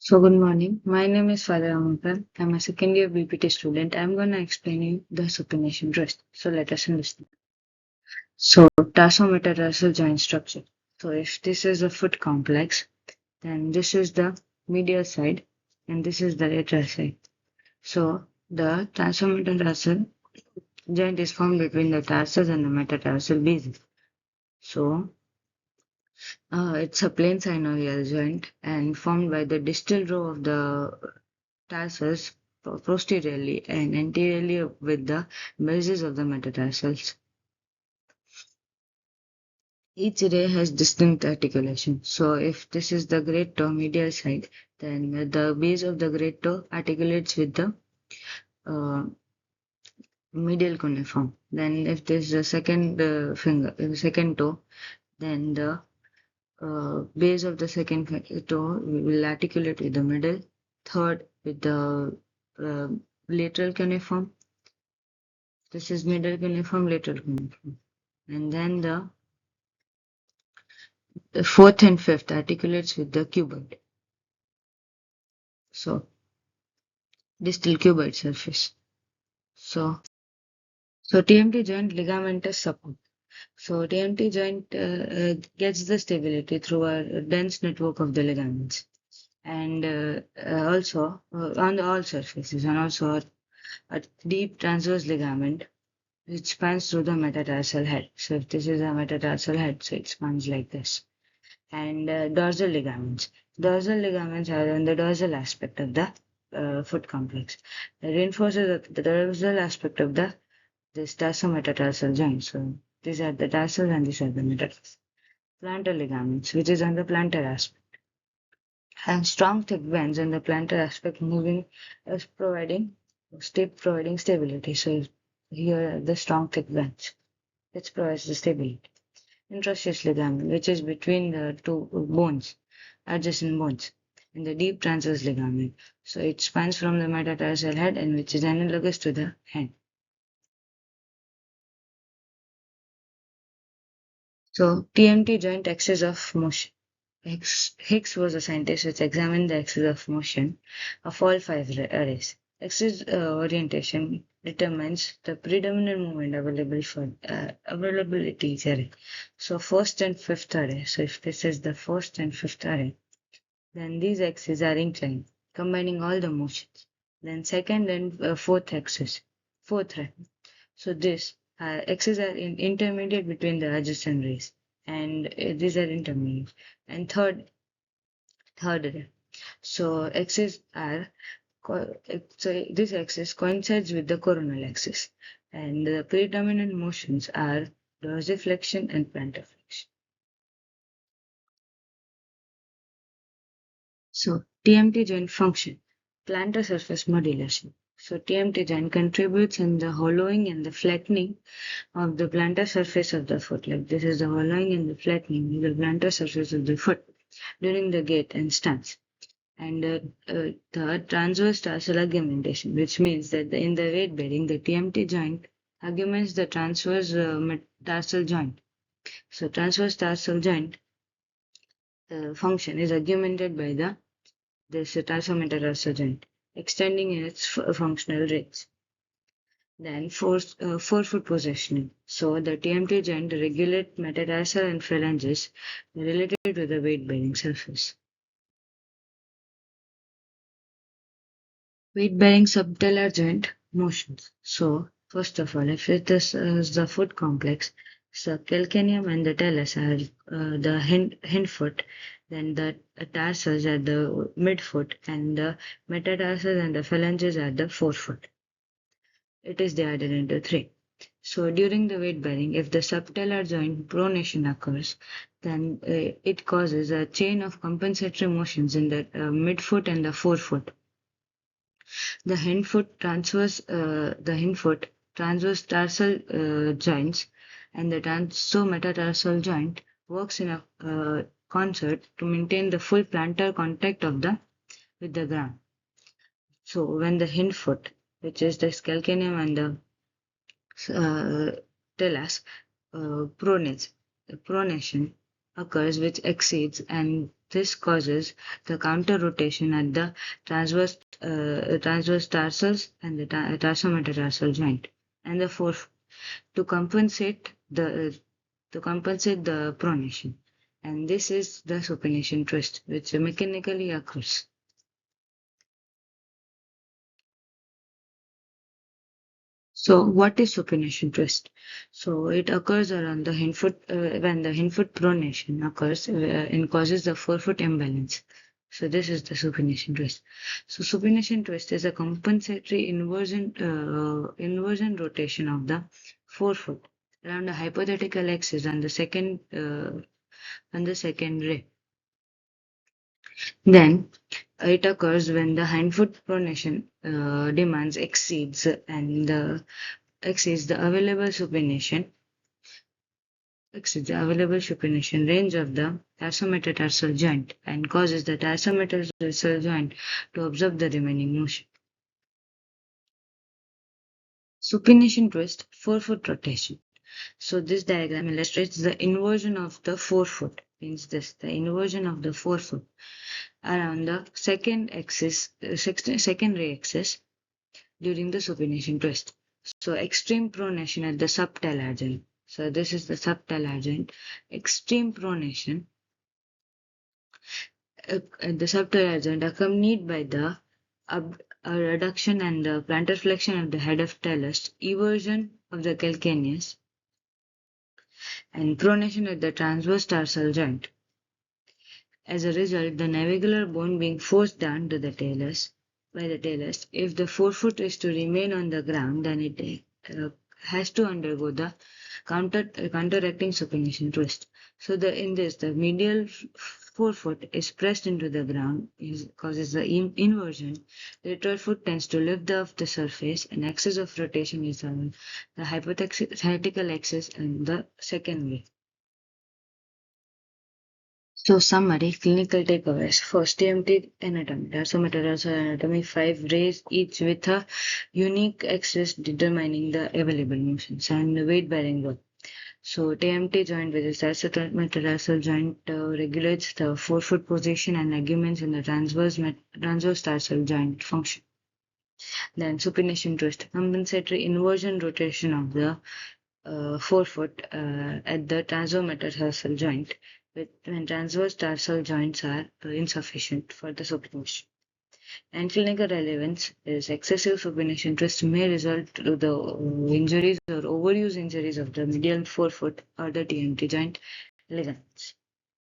So good morning. My name is Father Amakar. I'm a second year BPT student. I'm gonna explain you the supination rest. So let us understand. So tarsometatarsal joint structure. So if this is a foot complex, then this is the medial side and this is the lateral side. So the tarsometatarsal joint is formed between the tarsus and the metatarsal bases. So it's a plain synovial joint and formed by the distal row of the tarsus posteriorly and anteriorly with the bases of the metatarsals. Each ray has distinct articulation. So if this is the great toe medial side, then the base of the great toe articulates with the uh, medial cuneiform. Then if this is the second second toe, then the base of the second toe will articulate with the middle, third with the uh, lateral cuneiform. This is middle cuneiform, lateral cuneiform. And then the fourth and fifth articulates with the cuboid. So distal cuboid surface. So TMT joint ligamentous support. So TMT joint gets the stability through a dense network of the ligaments, and also on all surfaces, and also a deep transverse ligament which spans through the metatarsal head. So if this is a metatarsal head, so it spans like this. And dorsal ligaments. Dorsal ligaments are on the dorsal aspect of the foot complex. It reinforces the dorsal aspect of the this tarsometatarsal joint. So these are the tarsals and these are the metatarsals. Plantar ligaments, which is on the plantar aspect, and strong thick bands on the plantar aspect, moving as providing stability. So here are the strong thick bands, which provides the stability. Interosseous ligament, which is between the two bones, adjacent bones, and the deep transverse ligament. So it spans from the metatarsal head and which is analogous to the hand. So TMT joint axis of motion. Higgs was a scientist which examined the axis of motion of all five arrays. Axis orientation determines the predominant moment available for availability each array. So first and fifth array. So if this is the first and fifth array, then these axes are inclined, combining all the motions. Then second and fourth axis, fourth array. So this axes are intermediate between the adjacent rays, and these are intermediate. And third array. So axes are so this axis coincides with the coronal axis, and the predominant motions are dorsiflexion and plantar flexion. So TMT joint function, plantar surface modulation. So TMT joint contributes in the hollowing and the flattening of the plantar surface of the foot. Like this is the hollowing and the flattening of the plantar surface of the foot during the gait and stance. And the transverse tarsal augmentation, which means that in the weight bearing, the TMT joint augments the transverse tarsal joint. So transverse tarsal joint function is augmented by this tarsometatarsal joint, extending in its functional range. Then forefoot positioning. So the TMT joint regulate metatarsal and phalanges related to the weight bearing surface. Weight bearing subtalar joint motions. So first of all, if it is the foot complex, so calcaneum and the talus are the hind foot, then the tarsals are the midfoot, and the metatarsals and the phalanges are the forefoot. It is divided into three. So during the weight bearing, if the subtalar joint pronation occurs, then it causes a chain of compensatory motions in the midfoot and the forefoot. The hindfoot transverse tarsal joints and the tarsometatarsal joint works in a concert to maintain the full plantar contact of the with the ground. So when the hindfoot, which is the calcaneum and the talus, pronation occurs, which exceeds and This causes the counter rotation at the transverse tarsals and the tarsometatarsal joint, and the fourth to compensate the pronation. And this is the supination twist, which mechanically occurs. So, what is supination twist? So, it occurs around the hindfoot when the hindfoot pronation occurs and causes the forefoot imbalance. So, this is the supination twist. So, supination twist is a compensatory inversion rotation of the forefoot around the hypothetical axis on the second ray. Then it occurs when the hindfoot pronation demands exceeds the available supination range of the tarsometatarsal joint and causes the tarsometatarsal joint to absorb the remaining motion. Supination twist, forefoot rotation. So this diagram illustrates the inversion of the forefoot. Means this, the inversion of the forefoot around the second ray axis during the supination twist. So extreme pronation at the subtalar joint. So this is the subtalar joint. Extreme pronation at the subtalar joint accompanied by the reduction and the plantar flexion of the head of talus, eversion of the calcaneus, and pronation at the transverse tarsal joint. As a result, the navicular bone being forced down to the talus by the talus. If the forefoot is to remain on the ground, then it has to undergo the counteracting supination twist. So in this, the medial forefoot is pressed into the ground, causes the inversion. The lateral foot tends to lift off the surface, and axis of rotation is on the hypothetical axis and the second way. So summary, clinical takeaways. First, TMT anatomy, tarsometatarsal anatomy, 5 rays each with a unique axis determining the available motions and weight bearing load. So TMT joint, which is tarsometatarsal joint, regulates the forefoot position and ligaments in the transverse tarsal joint function. Then supination twist, compensatory inversion rotation of the forefoot at the tarsometatarsal joint when transverse tarsal joints are insufficient for the supination. And clinical relevance is excessive supination twist may result to the injuries or overuse injuries of the medial forefoot or the TMT joint ligaments.